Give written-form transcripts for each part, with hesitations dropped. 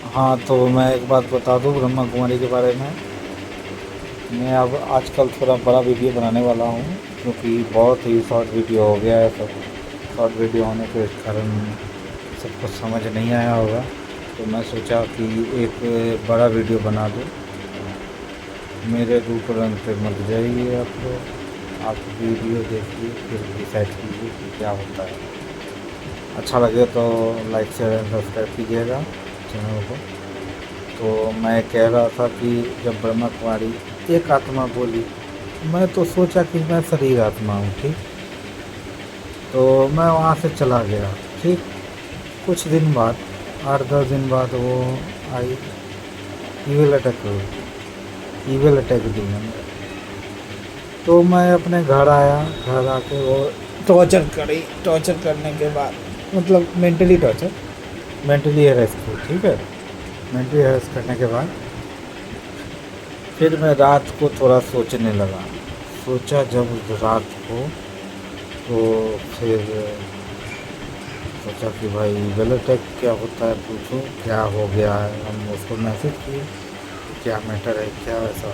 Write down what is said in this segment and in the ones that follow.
हाँ, तो मैं एक बात बता दूँ ब्रह्मा कुमारी के बारे में। मैं अब आजकल थोड़ा बड़ा वीडियो बनाने वाला हूँ, क्योंकि बहुत ही शॉर्ट वीडियो हो गया है सब। शॉर्ट वीडियो होने के कारण सबको समझ नहीं आया होगा, तो मैं सोचा कि एक बड़ा वीडियो बना दूँ। मेरे रूप रंग पे मत जाइए आप लोग, आप वीडियो देखिए फिर डिसाइड कीजिए कि क्या होता है। अच्छा लगे तो लाइक शेयर एंड सब्सक्राइब कीजिएगा चैनल को। तो मैं कह रहा था कि जब ब्रह्मा कुमारी एक आत्मा बोली, मैं तो सोचा कि मैं शरीर आत्मा हूँ, ठीक। तो मैं वहाँ से चला गया, ठीक। कुछ दिन बाद, 8-10 दिन बाद वो आई, ईविल अटैक हुई, ईविल अटैक दी मैंने। तो मैं अपने घर आया, घर आके वो टॉर्चर करी, टॉर्चर करने के बाद मतलब मेंटली टॉर्चर, मेंटली हेरेस की, ठीक है। मेंटली हेरेस करने के बाद फिर मैं रात को थोड़ा सोचने लगा। सोचा जब रात को, तो फिर सोचा कि भाई ईविल अटैक क्या होता है, पूछो क्या हो गया है। हम उसको मैसेज किए क्या मैटर है, क्या ऐसा।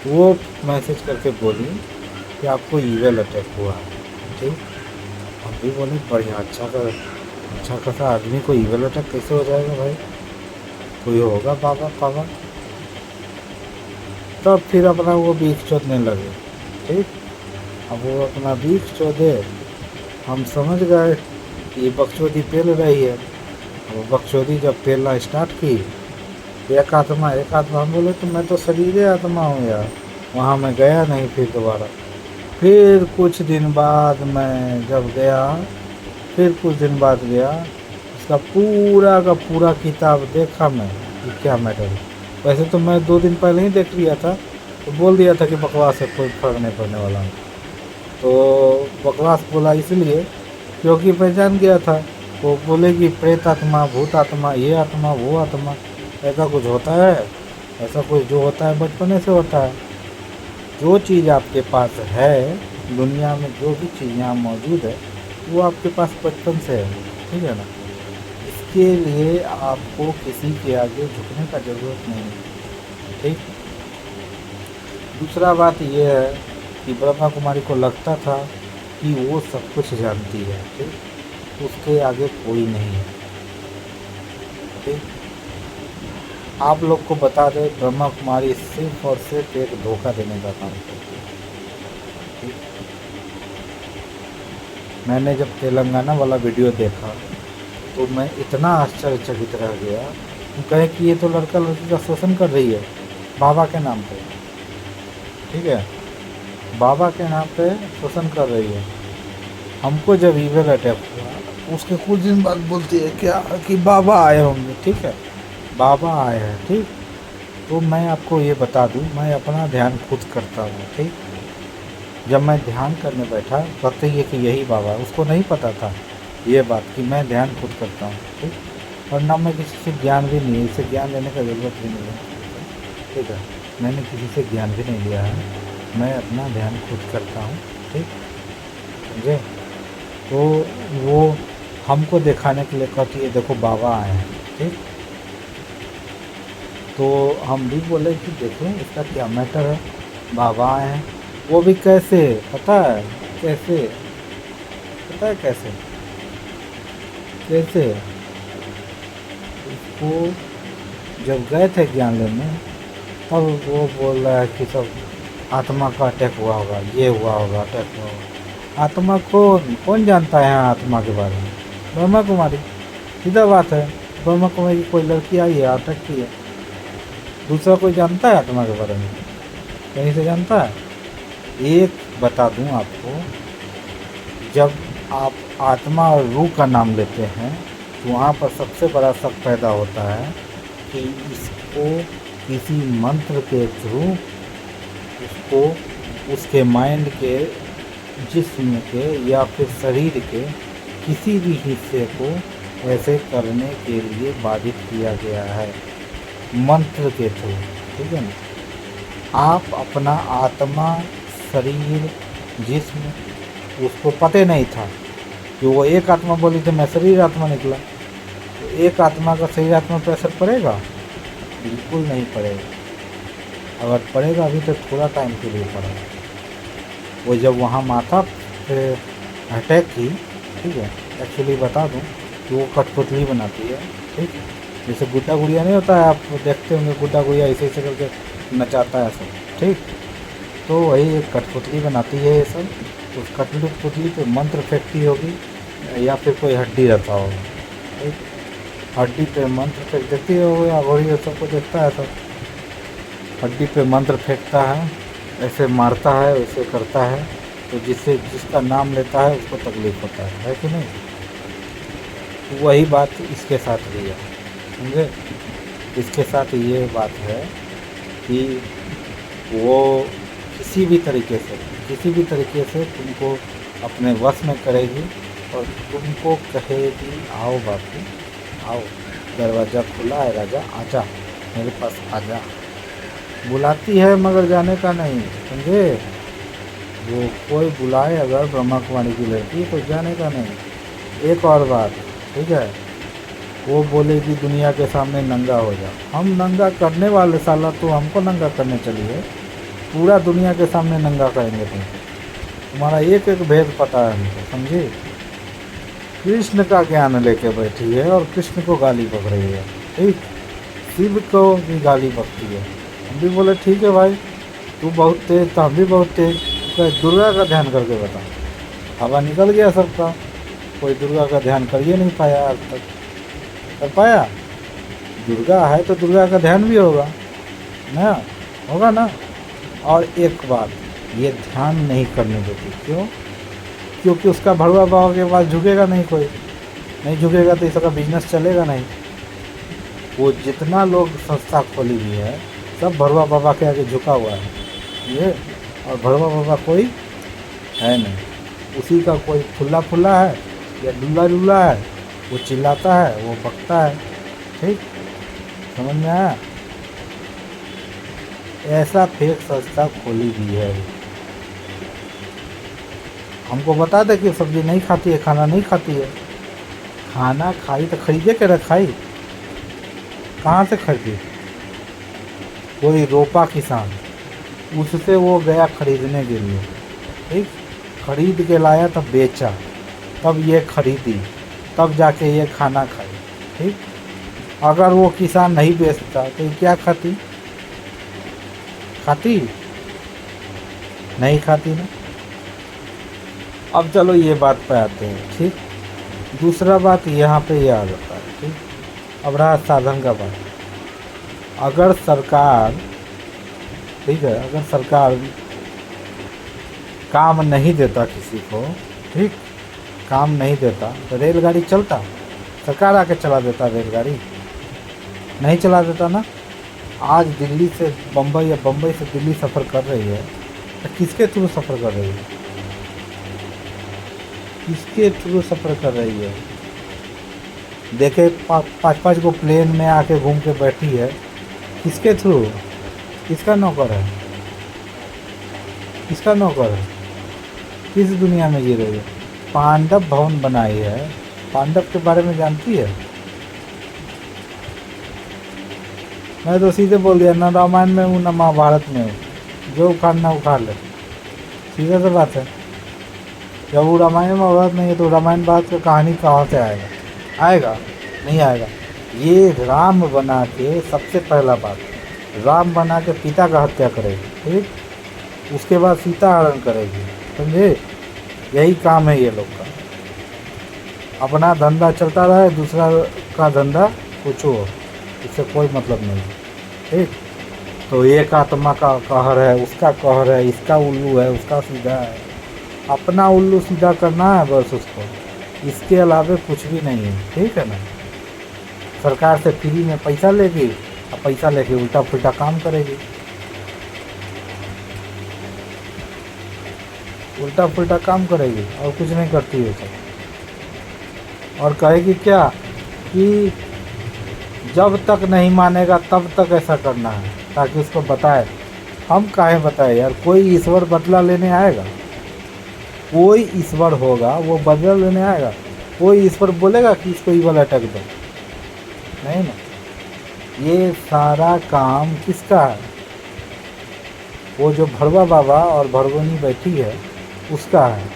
वो मैसेज करके बोली कि आपको ईविल अटैक हुआ है, ठीक। हम भी बोले बढ़िया, अच्छा खासा आदमी को ईविल अटैक कैसे हो जाएगा भाई, कोई होगा बाबा पावा। तब फिर अपना वो बीख चोदने लगे, ठीक। अब वो अपना बीख चोदे, हम समझ गए कि बकचोदी पेल रही है। अब बकचोदी जब पेलना स्टार्ट की, एक आत्मा, हम बोले तो मैं तो शरीर आत्मा हूँ यार। वहाँ मैं गया नहीं फिर दोबारा। फिर कुछ दिन बाद मैं जब गया, फिर कुछ दिन बाद गया, उसका पूरा का पूरा किताब देखा मैं कि क्या मैटर है। वैसे तो मैं 2 दिन पहले ही देख लिया था, तो बोल दिया था कि बकवास है, कोई फर्क नहीं पड़ने वाला है। तो बकवास बोला इसलिए क्योंकि मैं जान गया था वो बोलेगी प्रेत आत्मा, भूत आत्मा, ये आत्मा, वो आत्मा, ऐसा कुछ होता है। ऐसा कुछ जो होता है बचपने से होता है। जो चीज़ आपके पास है दुनिया में, जो भी चीज़ यहाँ मौजूद है, वो आपके पास बचपन से है, ठीक है ना। इसके लिए आपको किसी के आगे झुकने का ज़रूरत नहीं है, ठीक। दूसरा बात यह है कि ब्रह्मा कुमारी को लगता था कि वो सब कुछ जानती है, ठीक। उसके आगे कोई नहीं है, ठीक। आप लोग को बता दें, ब्रह्मा कुमारी सिर्फ और सिर्फ एक धोखा देने का काम करती है, ठीक। मैंने जब तेलंगाना वाला वीडियो देखा तो मैं इतना आश्चर्यचकित रह गया। वो कहे कि ये तो लड़का लड़की का शोषण कर रही है बाबा के नाम पे, ठीक है। बाबा के नाम पे शोषण कर रही है। हमको जब ईविल अटैक हुआ उसके कुछ दिन बाद बोलती है क्या कि बाबा आए होंगे, ठीक है। बाबा आए हैं, ठीक। तो मैं आपको ये बता दूं, मैं अपना ध्यान खुद करता हूँ, ठीक। जब मैं ध्यान करने बैठा कहते ही है कि यही बाबा है। उसको नहीं पता था ये बात कि मैं ध्यान खुद करता हूँ, ठीक। और ना मैं किसी से ज्ञान भी नहीं है, इससे ज्ञान लेने का ज़रूरत भी नहीं है, ठीक है। मैंने किसी से ज्ञान भी नहीं लिया है, मैं अपना ध्यान खुद करता हूँ, ठीक, समझे। तो वो हमको दिखाने के लिए कहती है देखो बाबा आए हैं, ठीक। तो हम भी बोले कि देखें इसका क्या मैटर है, बाबा आए हैं। वो भी कैसे, पता है कैसे, पता है कैसे, कैसे उसको जब गए थे ज्ञान लेने, तब वो बोल रहा है कि सब आत्मा का अटैक हुआ होगा, ये हुआ होगा, अटैक हुआ होगा। आत्मा कौन कौन जानता है यहाँ आत्मा के बारे में, ब्रह्मा कुमारी, सीधा बात है। ब्रह्मा कुमारी की कोई लड़की आई है, अटैक की है। दूसरा कोई जानता है आत्मा के बारे में, कहीं से जानता है। एक बता दूं आपको, जब आप आत्मा और रूह का नाम लेते हैं तो वहाँ पर सबसे बड़ा शक पैदा होता है कि इसको किसी मंत्र के थ्रू उसको उसके माइंड के, जिस्म के या फिर शरीर के किसी भी हिस्से को ऐसे करने के लिए बाधित किया गया है मंत्र के थ्रू, ठीक है ना। आप अपना आत्मा, शरीर, जिस्म, उसको पता नहीं था कि वो एक आत्मा बोली तो मैं शरीर आत्मा निकला। तो एक आत्मा का सही आत्मा पर असर पड़ेगा? बिल्कुल नहीं पड़ेगा। अगर पड़ेगा भी तो थोड़ा टाइम के लिए पड़ेगा। वो जब वहाँ माथा पे अटैक की, ठीक है, एक्चुअली बता दूँ कि वो कठपुतली बनाती है, ठीक है, जैसे गुड्डा गुड़िया नहीं होता है, आप देखते होंगे गुड्डा गुड़िया ऐसे ऐसे करके नचाता है सब, ठीक, तो वही एक कठपुतली बनाती है ये सब। तो उस कठपुतली पे मंत्र फेंकती होगी या फिर कोई हड्डी रखा होगा, ठीक, हड्डी पे मंत्र फेंक देती होगी, अघोरी ये सबको देखता है सब, हड्डी पे मंत्र फेंकता है, ऐसे मारता है, वैसे करता है, तो जिसका नाम लेता है उसको तकलीफ होता है कि नहीं? तो वही बात इसके साथ भी है, समझे? इसके साथ ये बात है कि वो किसी भी तरीके से तुमको अपने वश में करेगी और तुमको कहेगी आओ बापू आओ, दरवाज़ा खुला है राजा, आजा मेरे पास आजा। बुलाती है मगर जाने का नहीं, समझे? वो कोई बुलाए अगर ब्रह्मा कुमारी की लड़की तो जाने का नहीं। एक और बात, ठीक है, वो बोलेगी दुनिया के सामने नंगा हो जा, हम नंगा करने वाले साला, तो हमको नंगा करने चलिए, पूरा दुनिया के सामने नंगा करेंगे तुमको, तुम्हारा एक एक भेद पता है हमको, समझे? कृष्ण का ज्ञान लेके बैठी है और कृष्ण को गाली बक रही है, ठीक, शिव को भी गाली बकती है। हम भी बोले ठीक है भाई, तू बहुत तेज तो हम भी बहुत तेज, तो दुर्गा का ध्यान करके बता। हवा निकल गया सबका, कोई दुर्गा का ध्यान कर ही नहीं पाया आज तक, कर पाया? दुर्गा है तो दुर्गा का ध्यान भी होगा ना, होगा ना। और एक बात, ये ध्यान नहीं करने देती, क्यों? क्योंकि उसका भड़वा बाबा के पास झुकेगा नहीं, कोई नहीं झुकेगा तो इसका बिजनेस चलेगा नहीं। वो जितना लोग संस्था खोली हुई है सब भड़वा बाबा के आगे झुका हुआ है ये, और भड़वा बाबा कोई है नहीं, उसी का कोई फुल्ला फुल्ला है या लुल्ला लुल्ला है, वो चिल्लाता है, वो बकता है, ठीक, समझ में आया? ऐसा फेक संस्था खोली हुई है। हमको बता दे कि सब्जी नहीं खाती है, खाना नहीं खाती है, खाना खाई तो खरीदे के रखाई, कहाँ से खरीदी? कोई रोपा किसान, उससे वो गया खरीदने के लिए, ठीक, खरीद के लाया तब बेचा, तब ये खरीदी, तब जाके ये खाना खाई, ठीक। अगर वो किसान नहीं बेचता तो ये क्या खाती? खाती नहीं खाती ना। अब चलो ये बात पे आते हैं, ठीक। दूसरा बात यहाँ पे ये आ जाता है, ठीक। अब रहा साधन का बात। अगर सरकार, ठीक है, अगर सरकार काम नहीं देता किसी को, ठीक, काम नहीं देता तो रेलगाड़ी चलता? सरकार आके चला देता रेलगाड़ी? नहीं चला देता ना। आज दिल्ली से बम्बई या बम्बई से दिल्ली सफ़र कर रही है तो किसके थ्रू सफ़र कर रही है? किसके थ्रू सफ़र कर रही है? देखे पाँच गो प्लेन में आके घूम के बैठी है, किसके थ्रू? किसका नौकर है? किसका नौकर है? किस दुनिया में जी रही है? पांडव भवन बनाई है, पांडव के बारे में जानती है? मैं तो सीधे बोल दिया, ना रामायण में हूँ ना महाभारत में हूँ, जो उखाड़ना उखाड़ ले, सीधा सा बात है। जब वो रामायण महाभारत नहीं है तो रामायण भारत का कहानी कहाँ से आएगा? आएगा नहीं आएगा। ये राम बना के, सबसे पहला बात, राम बना के पिता का हत्या करेगी, ठीक, उसके बाद सीता हरण करेगी, समझे? यही काम है ये लोग का। अपना धंधा चलता रहे, दूसरा का धंधा कुछ हो, इससे कोई मतलब नहीं, ठीक। तो एक आत्मा का कहर है, उसका कहर है, इसका उल्लू है, उसका सीधा है, अपना उल्लू सीधा करना है बस उसको, इसके अलावा कुछ भी नहीं है, ठीक है ना। सरकार से फ्री में पैसा लेगी और पैसा लेके उल्टा पुल्टा काम करेगी, उल्टा पुल्टा काम करेगी और कुछ नहीं करती है सब। और कहेगी क्या कि जब तक नहीं मानेगा तब तक ऐसा करना है, ताकि उसको बताए। हम काहे बताए यार? कोई ईश्वर बदला लेने आएगा? कोई ईश्वर होगा वो बदला लेने आएगा? कोई ईश्वर बोलेगा कि इसको ईवल अटैक दो? नहीं ना, ये सारा काम किसका है? वो जो भड़वा बाबा और भड़वनी बैठी है उसका है,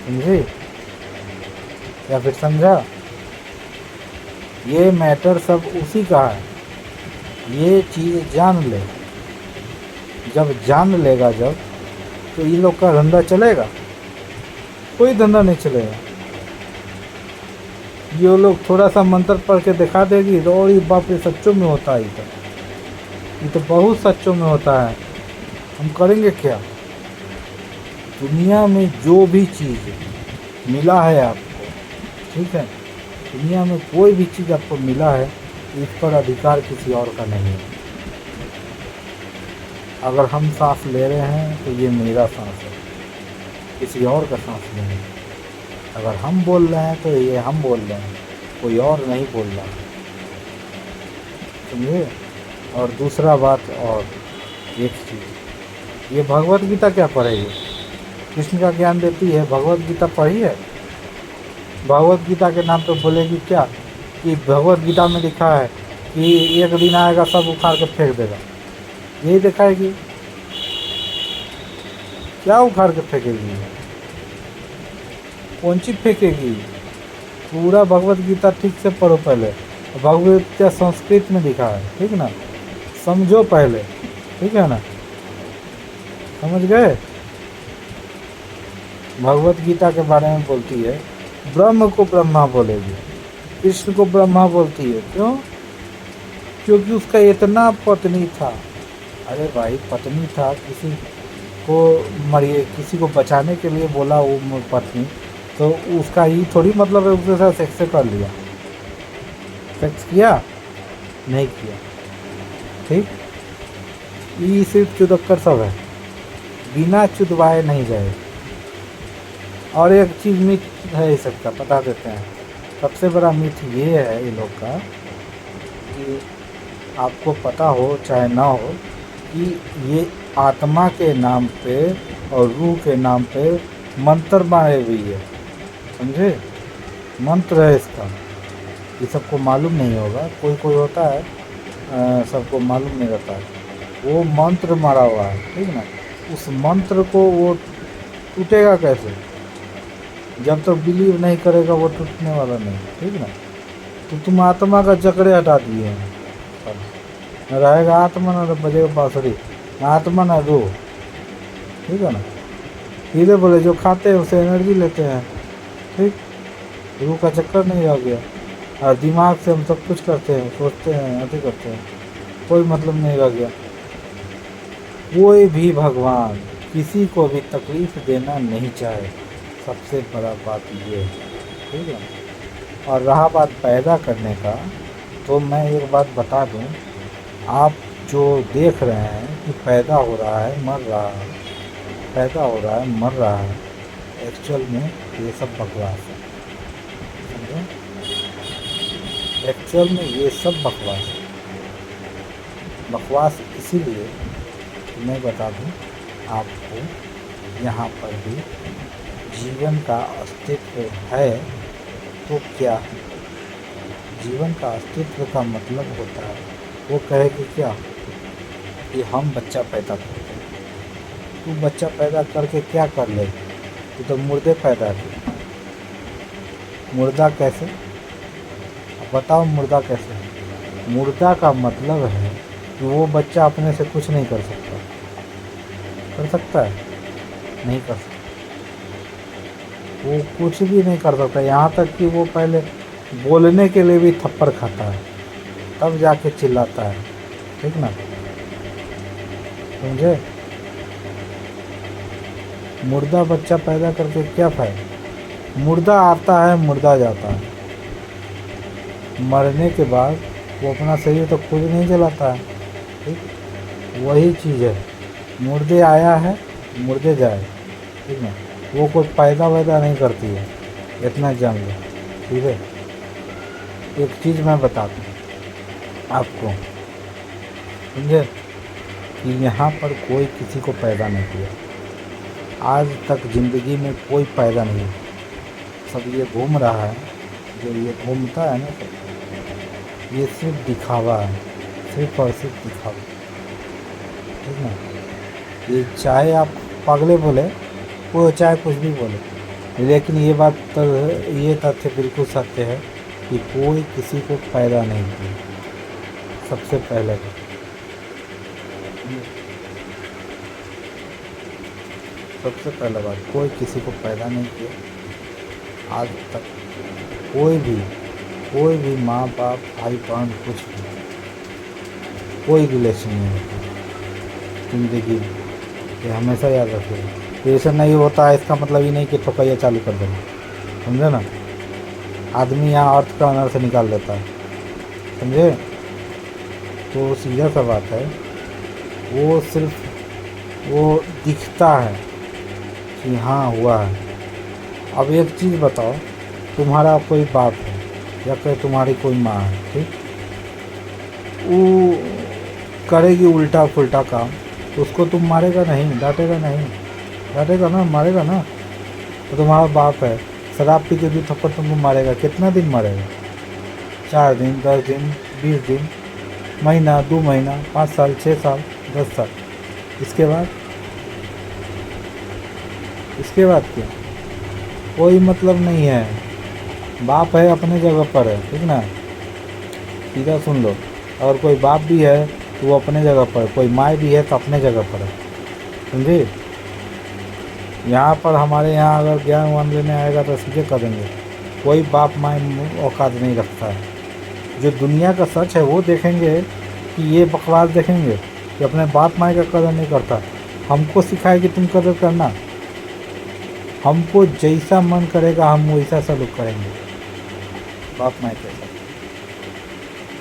समझे या फिर समझा? ये मैटर सब उसी का है। ये चीज़ जान ले, जब जान लेगा जब, तो ये लोग का धंधा चलेगा? कोई धंधा नहीं चलेगा। ये लोग थोड़ा सा मंत्र पढ़ के दिखा देगी तो और ये बाप रे सच्चों में होता है, ये तो बहुत सच्चों में होता है। हम करेंगे क्या? दुनिया में जो भी चीज़ मिला है आपको, ठीक है, दुनिया में कोई भी चीज़ आपको मिला है, इस पर अधिकार किसी और का नहीं है। अगर हम सांस ले रहे हैं तो ये मेरा सांस है, किसी और का सांस नहीं है। अगर हम बोल रहे हैं तो ये हम बोल रहे हैं, कोई और नहीं बोल रहा, समझे? और दूसरा बात, और एक चीज़, ये भगवत गीता क्या पढ़ेगी? कृष्ण का ज्ञान देती है, भगवत गीता पढ़ी है? भगवत गीता के नाम पे बोलेगी क्या कि भगवत गीता में लिखा है कि एक दिन आएगा सब उखाड़ के फेंक देगा, यही दिखाएगी? क्या उखाड़ के फेंकेगी? कौन चीज फेंकेगी? पूरा भगवत गीता ठीक से पढ़ो पहले। भगवत गीता संस्कृत में लिखा है, ठीक ना, समझो पहले, ठीक है ना, समझ गए? भगवत गीता के बारे में बोलती है ब्रह्म को ब्रह्मा बोलेगी, कृष्ण को ब्रह्मा बोलती है। क्यों? क्योंकि उसका इतना पत्नी था। अरे भाई पत्नी था, किसी को मरिए, किसी को बचाने के लिए बोला वो पत्नी, तो उसका ये थोड़ी मतलब है उसके साथ सेक्स कर लिया। सेक्स किया? नहीं किया, ठीक? ये सिर्फ चुदक्कर सब है, बिना चुदवाए नहीं जाए। और एक चीज़ मिथ है इस सबका, बता देते हैं। सबसे बड़ा मिथ ये है ये लोग का कि आपको पता हो चाहे ना हो कि ये आत्मा के नाम पे और रूह के नाम पे मंत्र मारे हुई है, समझे? मंत्र है इसका, ये सबको मालूम नहीं होगा। कोई कोई होता है सबको मालूम नहीं रहता है। वो मंत्र मारा हुआ है, ठीक ना। उस मंत्र को वो टूटेगा कैसे? जब तक बिलीव नहीं करेगा वो टूटने वाला नहीं, ठीक ना। तो तुम आत्मा का जकड़े हटा दिए हैं, न रहेगा आत्मा, न बजेगा बांसुरी, न आत्मा न रूह, ठीक है ना। सीधे बोले जो खाते हैं उसे एनर्जी लेते हैं, ठीक, रूह का चक्कर नहीं रह गया। और दिमाग से हम सब कुछ करते हैं, सोचते हैं, अति करते हैं, कोई मतलब नहीं रह गया। कोई भी भगवान किसी को भी तकलीफ देना नहीं चाहे, सबसे बड़ा बात ये है, ठीक है। और रहा बात पैदा करने का, तो मैं एक बात बता दूं, आप जो देख रहे हैं कि पैदा हो रहा है मर रहा है, पैदा हो रहा है मर रहा है, एक्चुअल में ये सब बकवास है, समझे? एक्चुअल में ये सब बकवास है। बकवास इसीलिए मैं बता दूं आपको, यहाँ पर भी जीवन का अस्तित्व है तो क्या है? जीवन का अस्तित्व का मतलब होता है, वो कहे कि क्या कि हम बच्चा पैदा करते हैं। तू बच्चा पैदा करके क्या कर ले? तू तो मुर्दे पैदा कर। मुर्दा कैसे? अब बताओ मुर्दा कैसे? मुर्दा का मतलब है कि वो बच्चा अपने से कुछ नहीं कर सकता। कर सकता है? नहीं कर सकता। वो कुछ भी नहीं कर सकता, यहाँ तक कि वो पहले बोलने के लिए भी थप्पड़ खाता है, तब जाके चिल्लाता है, ठीक ना, समझे? मुर्दा बच्चा पैदा करके क्या फायदा? मुर्दा आता है, मुर्दा जाता है। मरने के बाद वो अपना शरीर तो खुद नहीं जलाता है, ठीक। वही चीज़ है, मुर्दे आया है, मुर्दे जाए, ठीक ना। वो कोई पैदा वैदा नहीं करती है, इतना जान लो, ठीक है। एक चीज़ मैं बताता हूँ आपको, समझे, कि यहाँ पर कोई किसी को पैदा नहीं किया। आज तक ज़िंदगी में कोई पैदा नहीं है, सब ये घूम रहा है, जो ये घूमता है ना, सब ये सिर्फ दिखावा है, सिर्फ और सिर्फ दिखावा, ठीक ना। ये चाहे आप पागले बोले, वो चाहे कुछ भी बोले, लेकिन ये बात तो, ये तथ्य बिल्कुल सत्य है कि कोई किसी को पैदा नहीं किया, सबसे पहले तो। सबसे पहला बात, कोई किसी को पैदा नहीं किया आज तक। कोई भी माँ बाप भाई बहन कुछ भी, कोई रिलेशन नहीं होता ज़िंदगी में, ये हमेशा याद रखिएगा। रिलेशन नहीं होता है इसका मतलब ये नहीं कि ठोकैया चालू कर देना, समझे ना। आदमी यहाँ अर्थ का अनर्थ निकाल देता है, समझे। तो सीधा सा बात है, वो सिर्फ वो दिखता है कि हाँ हुआ है। अब एक चीज़ बताओ, तुम्हारा कोई बाप है या फिर तुम्हारी कोई माँ है, ठीक, वो करेगी उल्टा पुल्टा काम, तो उसको तुम मारेगा नहीं, डांटेगा नहीं, डांटेगा ना, मारेगा ना। तो तुम्हारा बाप है, शराब पी के भी थप्पड़ तुमको मारेगा, कितना दिन मारेगा? 4 दिन, 10 दिन, 20 दिन, महीना, 2 महीना, 5 साल, 6 साल, 10 साल। इसके बाद क्या? कोई मतलब नहीं है। बाप है अपने जगह पर है, ठीक ना, सीधा सुन लो। और कोई बाप भी है तो वो अपने जगह पर, कोई माँ भी है तो अपने जगह पर है, समझे। यहाँ पर हमारे यहाँ अगर ज्ञान वान लेने आएगा तो सीधे कर देंगे, कोई बाप माँ औकात नहीं रखता है। जो दुनिया का सच है वो देखेंगे कि ये बकवास देखेंगे कि अपने बाप माँ का कदर नहीं करता। हमको सिखाए कि तुम कदर करना, हमको जैसा मन करेगा हम वैसा सलूक करेंगे बाप माँ के साथ।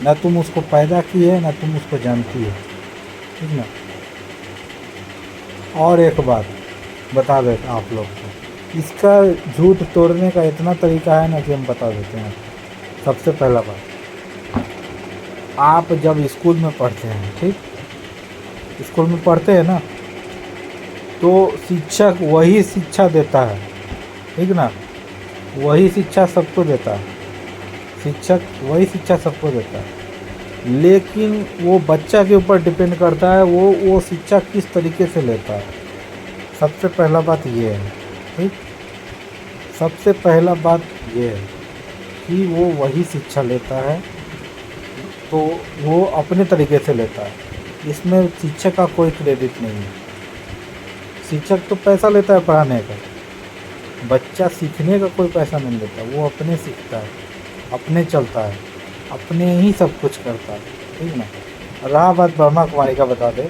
न तुम उसको पैदा की है, न तुम उसको जानती है, ठीक ना। और एक बात बता देते आप लोग को, इसका झूठ तोड़ने का इतना तरीका है ना कि हम बता देते हैं। सबसे पहला बात, आप जब स्कूल में पढ़ते हैं, ठीक, स्कूल में पढ़ते हैं ना, तो शिक्षक वही शिक्षा देता है, ठीक ना, वही शिक्षा सबको देता है, शिक्षक वही शिक्षा सबको देता है। लेकिन वो बच्चा के ऊपर डिपेंड करता है वो शिक्षा किस तरीके से लेता है। सबसे पहला बात ये है, ठीक, सबसे पहला बात ये है कि वो वही शिक्षा लेता है, तो वो अपने तरीके से लेता है, इसमें शिक्षक का कोई क्रेडिट नहीं है। शिक्षक तो पैसा लेता है पढ़ाने का, बच्चा सीखने का कोई पैसा नहीं लेता, वो अपने सीखता है, अपने चलता है, अपने ही सब कुछ करता है, ठीक ना। रहा बात ब्रह्मा कुमारी का, बता दे,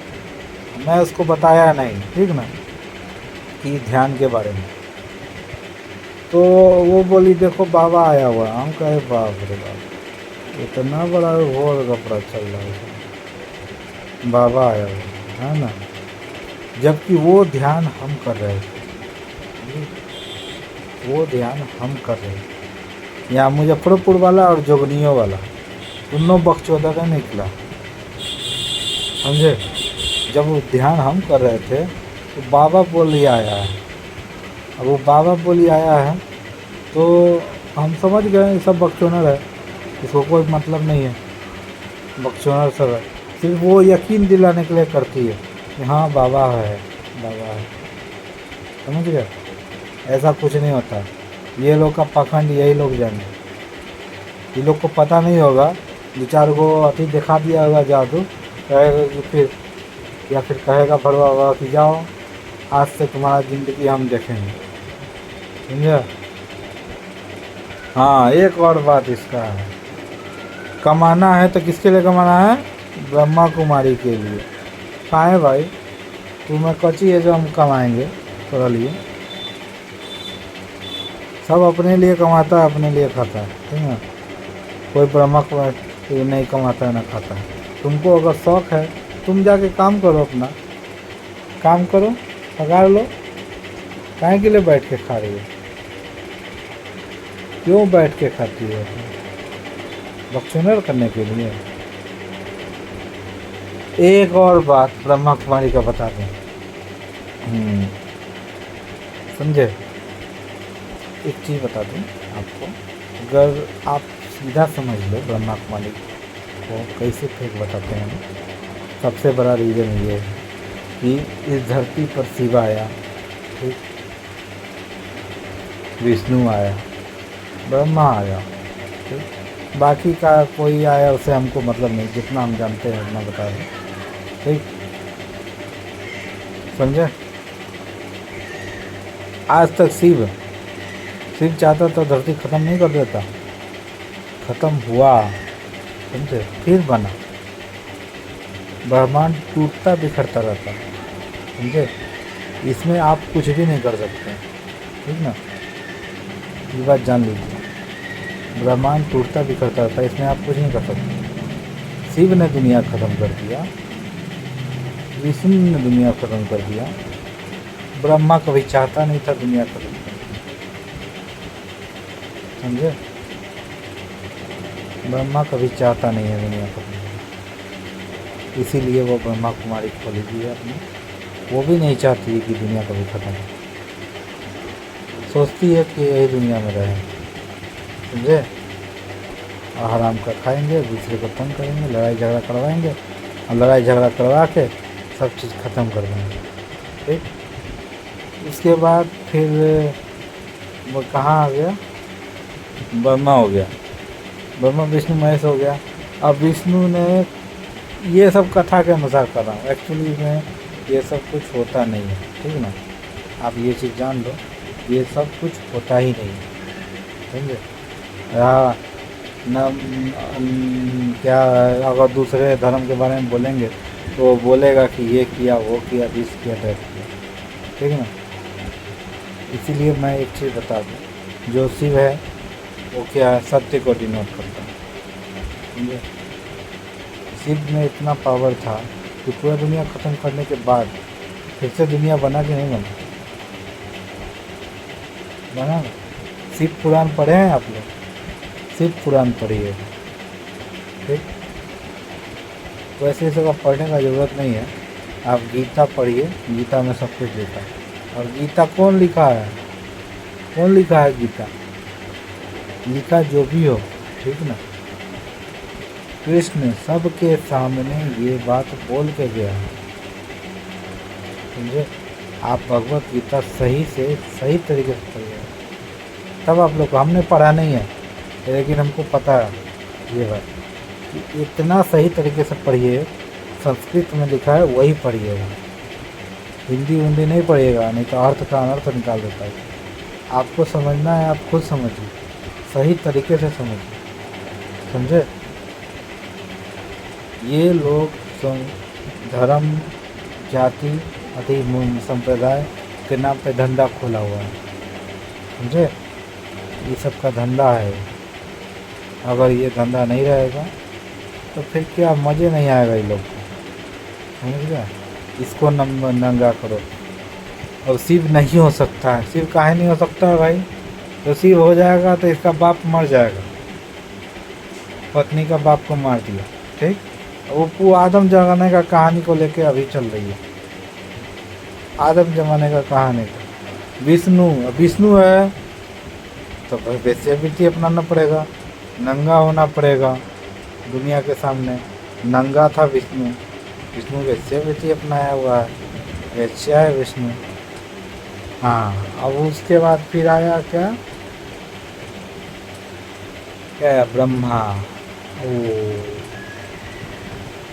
मैं उसको बताया नहीं, ठीक ना, कि ध्यान के बारे में। तो वो बोली देखो बाबा आया हुआ। हम कहे बाप रे बाप, इतना बड़ा घोर कपड़ा चल रहा है, बाबा आया हुआ है ना। जबकि वो ध्यान हम कर रहे थे, वो ध्यान हम कर रहे थे। यहाँ मुजफ्फरपुर वाला और जोगनियों वाला दोनों बकचोदा का निकला, समझे। जब वो ध्यान हम कर रहे थे तो बाबा बोली आया है। अब वो बाबा बोली आया है तो हम समझ गए सब बकचोनर है, इसको कोई मतलब नहीं है, बकचोनर सब है। सिर्फ वो यकीन दिलाने के लिए करती है कि हाँ बाबा है, बाबा है, समझ गए। ऐसा कुछ नहीं होता, ये लोग का पाखंड यही लोग जाने। ये लोग को पता नहीं होगा, 2-4 को अति दिखा दिया होगा जादू, कहेगा कि फिर, या फिर कहेगा भरवा हुआ कि जाओ आज से तुम्हारा ज़िंदगी हम देखेंगे, समझा। हाँ, एक और बात इसका है, कमाना है तो किसके लिए कमाना है? ब्रह्मा कुमारी के लिए। कहाँ है भाई, तुम्हें कच्ची है जो हम कमाएंगे थोड़ा लिए। सब अपने लिए कमाता है, अपने लिए खाता है, ठीक है। कोई ब्रह्मा कुमारी नहीं कमाता है ना खाता है। तुमको अगर शौक़ है तुम जाके काम करो, अपना काम करो, पगार लो। काहे के लिए बैठ के खा रही हो? क्यों बैठ के खाती हो? बकचोनर करने के लिए। एक और बात ब्रह्मा कुमारी का बता दें, समझे। एक चीज़ बता दूं आपको, अगर आप सीधा समझ लो ब्रह्मा कुमारी आपको कैसे फेक बताते हैं। सबसे बड़ा रीज़न ये है कि इस धरती पर शिव आया, ठीक, विष्णु आया, ब्रह्मा आया, ठीक, बाकी का कोई आया उसे हमको मतलब नहीं, जितना हम जानते हैं उतना बता रहे, ठीक, समझे। आज तक शिव चाहता तो धरती ख़त्म नहीं कर देता, ख़त्म हुआ, समझे, फिर बना। ब्रह्मांड टूटता बिखरता रहता, समझे, इसमें आप कुछ भी नहीं कर सकते, ठीक ना, ये बात जान लीजिए। ब्रह्मांड टूटता बिखरता रहता, इसमें आप कुछ नहीं कर सकते। शिव ने दुनिया ख़त्म कर दिया, विष्णु ने दुनिया ख़त्म कर दिया, ब्रह्मा कभी चाहता नहीं था दुनिया ख़त्म कर, समझे, ब्रह्मा कभी चाहता नहीं है दुनिया ख़त्म, इसीलिए वो ब्रह्मा कुमारी खोली दी है अपनी। वो भी नहीं चाहती है कि दुनिया कभी ख़त्म हो, सोचती है कि यही दुनिया में रहें, समझे, आराम का खाएंगे, दूसरे को तंग करेंगे, लड़ाई झगड़ा करवाएंगे और लड़ाई झगड़ा करवा के सब चीज़ ख़त्म कर देंगे, ठीक। इसके बाद फिर वो कहाँ आ गया, ब्रह्मा हो गया, ब्रह्मा विष्णु महेश हो गया। अब विष्णु ने, ये सब कथा के अनुसार कर रहा हूँ, एक्चुअली में ये सब कुछ होता नहीं है, ठीक ना, आप ये चीज़ जान लो, ये सब कुछ होता ही नहीं है, समझे। हाँ न, क्या अगर दूसरे धर्म के बारे में बोलेंगे तो वो बोलेगा कि ये किया, वो किया, दिस किया, दैट किया, ठीक है ना। इसीलिए मैं एक चीज़ बता दूँ, जो शिव है वो क्या है, सत्य को डिनोट करता है, समझे। शिव में इतना पावर था कि पूरा दुनिया ख़त्म करने के बाद फिर से दुनिया बना कि नहीं बना, बना ना। शिव पुराण पढ़े हैं आप लोग, शिव पुराण पढ़िए, ठीक। वैसे सब पढ़ने का ज़रूरत नहीं है, आप गीता पढ़िए, गीता में सब कुछ लिखा है। और गीता कौन लिखा है, कौन लिखा है गीता, लिखा जो भी हो, ठीक ना, कृष्ण सबके सामने ये बात बोल के गया है, समझे। आप भगवत गीता सही से सही तरीके से पढ़िए, तब आप लोग को, हमने पढ़ा नहीं है लेकिन हमको पता है ये बात कि इतना सही तरीके से पढ़िए, संस्कृत में लिखा है वही पढ़िएगा, हिंदी हिंदी नहीं पढ़िएगा, नहीं तो अर्थ का अनर्थ निकाल देता है। आपको समझना है, आप खुद समझिए, सही तरीके से समझिए, समझे। ये लोग धर्म, जाति, अति संप्रदाय के नाम पे धंधा खोला हुआ है, समझे, ये सब का धंधा है। अगर ये धंधा नहीं रहेगा तो फिर क्या मज़े नहीं आएगा ये लोग को, समझ गया। इसको नंगा करो। और शिव नहीं हो सकता है, शिव काहे नहीं हो सकता है भाई, तो शिव हो जाएगा तो इसका बाप मर जाएगा, पत्नी का बाप को मार दिया, ठीक। वो आदम जमाने का कहानी को लेके अभी चल रही है, आदम जमाने का कहानी का। विष्णु है तो भाई वेश्यावृत्ति अपनाना पड़ेगा, नंगा होना पड़ेगा दुनिया के सामने। नंगा था विष्णु वेश्यावृत्ति अपनाया हुआ है, वेश्या है विष्णु। हाँ, अब उसके बाद फिर आया क्या क्या, ब्रह्मा। ओ,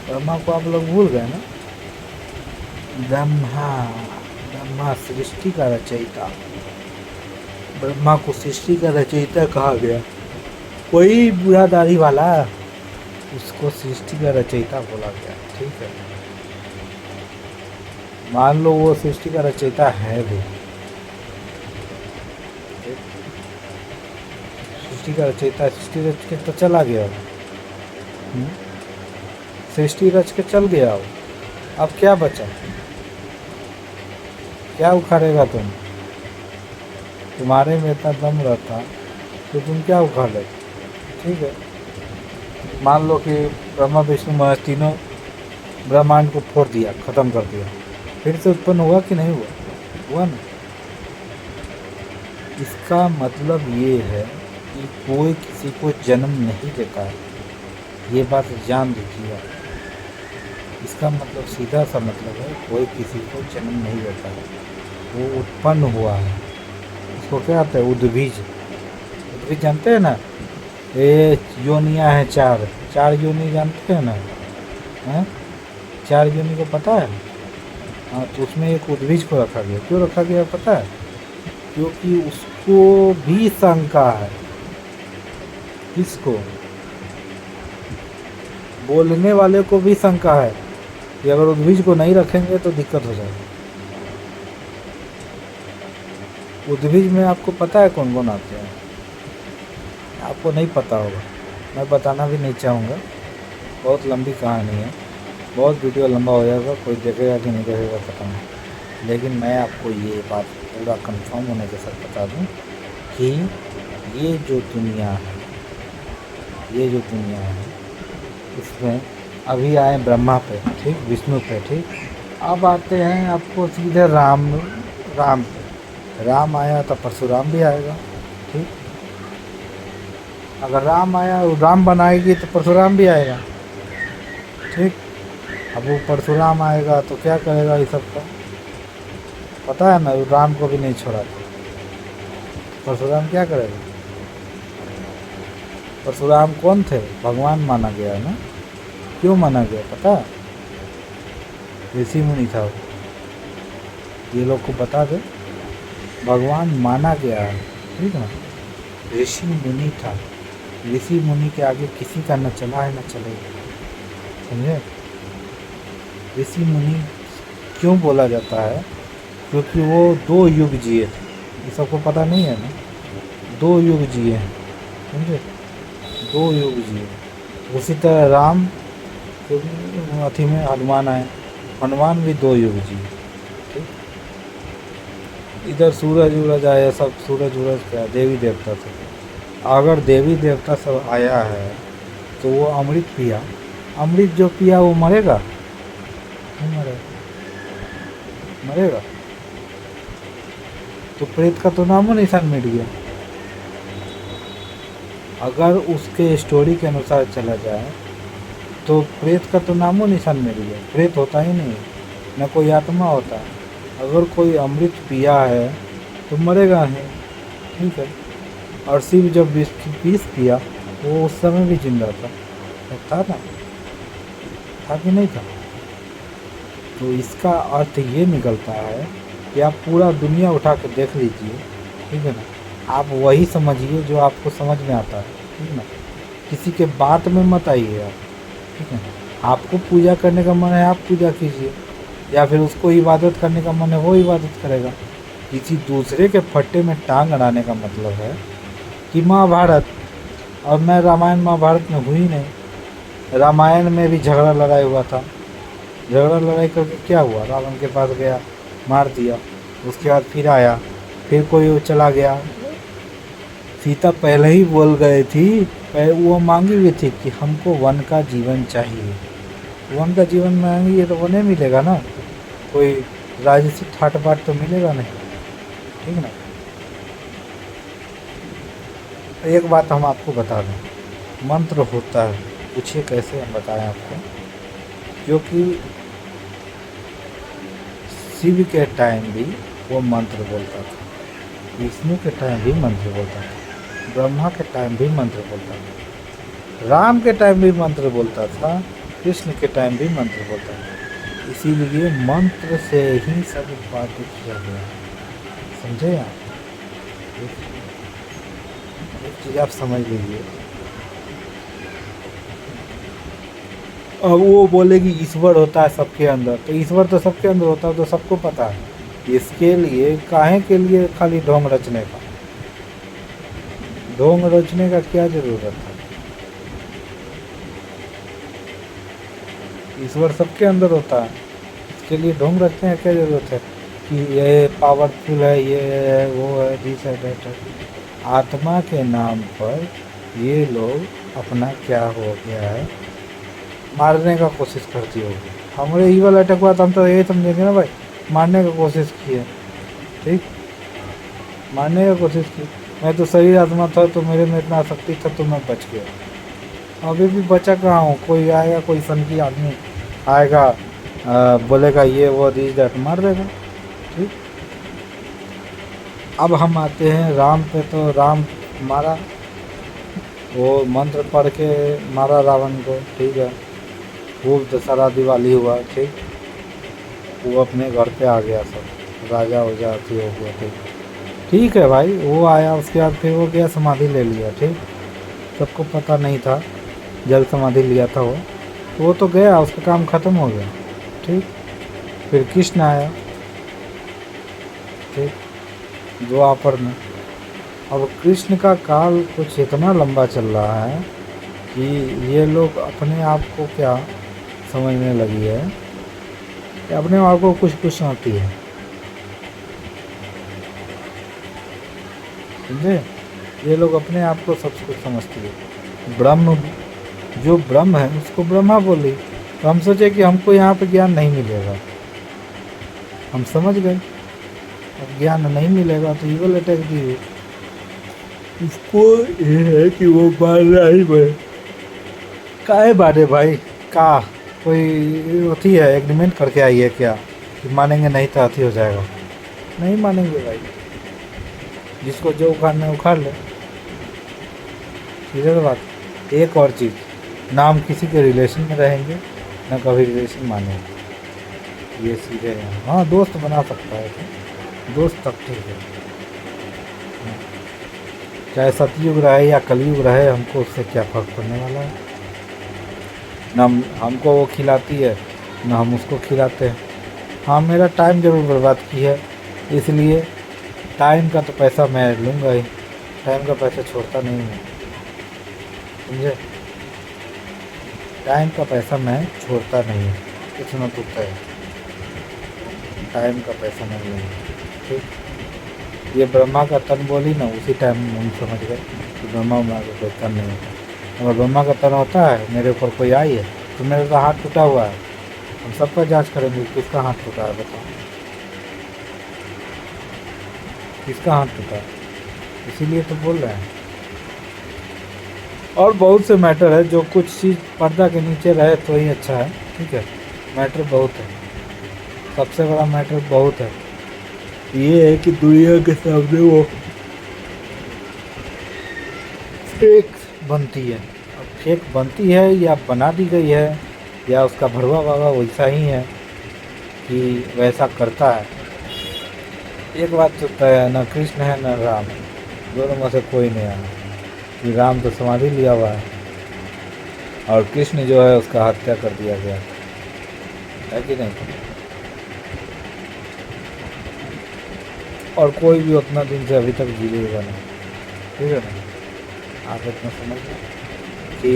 ब्रह्मा को आप लोग भूल गए ना। ब्रह्मा सृष्टि का रचयिता, ब्रह्मा को सृष्टि का रचयिता कहा गया। कोई बुरा दाढ़ी वाला, उसको सृष्टि का रचयिता बोला गया, ठीक है। मान लो वो सृष्टि का रचयिता है भी, सृष्टि का रचयिता, सृष्टि रच के तो चला गया, सृष्टि रच के चल गया हो, अब क्या बचा, क्या उखाड़ेगा तुम। तुम्हारे में इतना दम रहता तो तुम क्या उखाड़ लेते, ठीक है। मान लो कि ब्रह्मा विष्णु महेश तीनों ब्रह्मांड को फोड़ दिया, ख़त्म कर दिया, फिर से उत्पन्न हुआ कि नहीं हुआ ना। इसका मतलब ये है कि कोई किसी को जन्म नहीं देता है, ये बात जान लीजिए आप। इसका मतलब सीधा सा मतलब है, कोई किसी को जन्म नहीं देता है, वो उत्पन्न हुआ है। इसको क्या कहते हैं? उद्भिज। उद्भिज जानते हैं ना? ये योनियाँ हैं चार, चार योनि जानते हैं ना? हैं? चार योनि को पता है? हाँ, तो उसमें एक उद्भिज को रखा गया। क्यों रखा गया पता है? क्योंकि उसको भी शंका है। किसको? बोलने वाले को भी शंका है कि अगर उद्भिज को नहीं रखेंगे तो दिक्कत हो जाएगी। उद्भिज में आपको पता है कौन कौन आते हैं? आपको नहीं पता होगा, मैं बताना भी नहीं चाहूँगा, बहुत लंबी कहानी है, बहुत वीडियो लंबा हो जाएगा, कोई देखेगा कि नहीं देखेगा पता नहीं। लेकिन मैं आपको ये बात पूरा कंफर्म होने के साथ बता दूं कि ये जो दुनिया है, ये जो दुनिया है, इसमें अभी आए ब्रह्मा पे, ठीक, विष्णु पे, ठीक। अब आते हैं आपको सीधे राम पे। राम आया तो परशुराम भी आएगा, ठीक। अगर राम आया, राम बनाएगी तो परशुराम भी आएगा, ठीक। अब वो परशुराम आएगा तो क्या करेगा? ये सब का पता है ना, राम को भी नहीं छोड़ा। परशुराम क्या करेगा? परशुराम कौन थे? भगवान माना गया है ना। क्यों माना गया पता है? ऋषि मुनि था वो, ये लोग को बता दे। भगवान माना गया है, ठीक है ना। ऋषि मुनि था, ऋषि मुनि के आगे किसी का न चला है न चलेगा, समझे? ऋषि मुनि क्यों बोला जाता है? क्योंकि वो 2 युग जिए थे। ये सबको पता नहीं है ना, 2 युग जिए हैं, समझे? 2 युग जिए। उसी तरह राम अथी में हनुमान आए, हनुमान भी 2 युग जिए, ठीक। इधर सूरज उरज आया, सब सूरज उरज क्या देवी देवता थे। अगर देवी देवता सब आया है तो वो अमृत पिया, अमृत जो पिया वो मरेगा? नहीं मरेगा, मरेगा? तो प्रेत का तो नामो निशान मिट गया। अगर उसके स्टोरी के अनुसार चला जाए तो प्रेत का तो नामो निशान मिट गया। प्रेत होता ही नहीं, न कोई आत्मा होता है। अगर कोई अमृत पिया है तो मरेगा नहीं, ठीक है। और शिव जब विष पिया वो उस समय भी जिंदा था ना, था कि नहीं था? तो इसका अर्थ ये निकलता है कि आप पूरा दुनिया उठा के देख लीजिए, ठीक है ना। आप वही समझिए जो आपको समझ में आता है, ठीक है ना। किसी के बात में मत आइए आप, ठीक है। आपको पूजा करने का मन है आप पूजा कीजिए, या फिर उसको इबादत करने का मन है वो इबादत करेगा। किसी दूसरे के फट्टे में टांग अड़ाने का मतलब है कि महाभारत, और मैं रामायण महाभारत में हुई नहीं। रामायण में भी झगड़ा लड़ाई हुआ था, झगड़ा लड़ाई करके क्या हुआ? रावण के पास गया, मार दिया, उसके बाद फिर आया, फिर कोई चला गया। सीता पहले ही बोल गई थी, वो मांगी हुई थी कि हमको वन का जीवन चाहिए। वन का जीवन मांगी तो वो नहीं मिलेगा ना, कोई राजसी ठाट बाट तो मिलेगा नहीं, ठीक ना। एक बात हम आपको बता दें, मंत्र होता है, पूछिए कैसे हम बताएं आपको। क्योंकि शिव के टाइम भी वो मंत्र बोलता था, विष्णु के टाइम भी मंत्र बोलता था, ब्रह्मा के टाइम भी मंत्र बोलता था, राम के टाइम भी मंत्र बोलता था, कृष्ण के टाइम भी मंत्र बोलता था। इसीलिए मंत्र से ही सब बातें किया गया, समझे आप? एक चीज़ आप समझ लीजिए। अब वो बोलेगी ईश्वर होता है सबके अंदर, तो ईश्वर तो सबके अंदर होता है, तो सबको पता है। इसके लिए काहे के लिए खाली ढोंग रचने का? ढोंग रचने का क्या जरूरत है? ईश्वर सबके अंदर होता है, इसके लिए ढोंग रचने का क्या जरूरत है कि ये पावरफुल है, ये है, वो है, दिस है, दैट है। आत्मा के नाम पर ये लोग अपना क्या हो गया है, मारने का कोशिश करती होगी। हमारे ईवल अटैक हुआ तो हम तो यही समझेंगे ना भाई, मारने का कोशिश की है, ठीक, मारने का कोशिश की। मैं तो शरीर आत्मा था तो मेरे में इतना शक्ति था तो मैं बच गया, अभी भी बचा कहाँ हूँ, कोई आएगा, कोई सन की आदमी आएगा, बोलेगा ये वो दिस दैट, मार देगा। ठीक। अब हम आते हैं राम पे, तो राम मारा, वो मंत्र पढ़ के मारा रावण को। ठीक है। खूब दशहरा दिवाली हुआ। ठीक। वो अपने घर पे आ गया, सब राजा हो जा हो गया। ठीक। ठीक है भाई, वो आया, उसके बाद फिर वो गया समाधि ले लिया। ठीक। सबको पता नहीं था, जल समाधि लिया था वो, तो वो तो गया, उसका काम ख़त्म हो गया। ठीक। फिर कृष्ण आया। ठीक। द्वापर में। अब कृष्ण का काल कुछ इतना लंबा चल रहा है कि ये लोग अपने आप को क्या समझने लगी है कि अपने आप को कुछ कुछ आती है। समझे? ये लोग अपने आप को सब कुछ समझती है। ब्रह्म, जो ब्रह्म है उसको ब्रह्मा बोली, तो हम सोचे कि हमको यहाँ पे ज्ञान नहीं मिलेगा, हम समझ गए। अब ज्ञान नहीं मिलेगा तो ईगो अटैक दी, उसको ये है कि वो मान रहा ही मैं काहे बारे भाई का कोई होती है, एग्रीमेंट करके आई है क्या कि मानेंगे नहीं तो अति हो जाएगा? नहीं मानेंगे भाई, जिसको जो उखाड़ना है उखाड़ ले। सीधे तो बात। एक और चीज़, ना हम किसी के रिलेशन में रहेंगे, ना कभी रिलेशन मानेंगे, ये सीधे हैं। हाँ, दोस्त बना सकता है तो दोस्त तक ठीक है, चाहे सतयुग रहे या कलयुग रहे, हमको उससे क्या फ़र्क पड़ने वाला है। ना हमको वो खिलाती है, ना हम उसको खिलाते हैं। हाँ, मेरा टाइम ज़रूर बर्बाद की है, इसलिए टाइम का तो पैसा मैं लूँगा ही, टाइम का पैसा छोड़ता नहीं हूँ। समझे? टाइम का पैसा मैं छोड़ता नहीं हूँ, इतना तो तय है, टाइम का पैसा मैं लूँगा। ठीक। ये ब्रह्मा का तन बोली ना, उसी टाइम हम समझ गए कि ब्रह्मा का कोई तन नहीं होता। अगर ब्रह्मा का तन होता है, मेरे ऊपर कोई आई है, तो मेरा तो हाथ टूटा हुआ है, हम सबका जांच करेंगे किसका हाथ टूटा है, बताओ किसका हाथ टूटा है। इसीलिए तो बोल रहे हैं। और बहुत से मैटर है, जो कुछ चीज़ पर्दा के नीचे रहे तो ही अच्छा है। ठीक है। मैटर बहुत है, सबसे बड़ा मैटर बहुत है, ये है कि दुनिया के सामने वो फेक बनती है। अब फेक बनती है या बना दी गई है, या उसका भरवा बाबा वैसा ही है कि वैसा करता है। एक बात तो तय है, ना कृष्ण है ना राम है, दोनों में से कोई नहीं आना। कि राम तो समाधि लिया हुआ है, और कृष्ण जो है उसका हत्या कर दिया गया है कि नहीं। और कोई भी उतना दिन से अभी तक जीवेगा नहीं। ठीक है ना? आप इतना समझ कि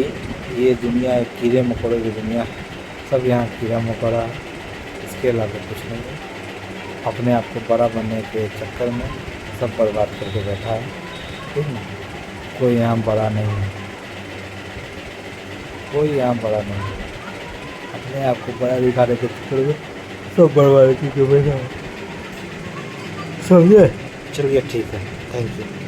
ये दुनिया एक कीड़े मकोड़े की दुनिया है, सब यहाँ कीड़ा मकोड़ा है, इसके अलावा कुछ नहीं है। अपने आप को बड़ा बनने के चक्कर में सब बर्बाद करके बैठा है। ठीक ना? कोई यहाँ बड़ा नहीं है, कोई यहाँ बड़ा नहीं है, अपने आप को बड़ा दिखाने के चक्कर में सब बर्बाद करके बैठा है। समझे? चलिए ठीक है, थैंक यू।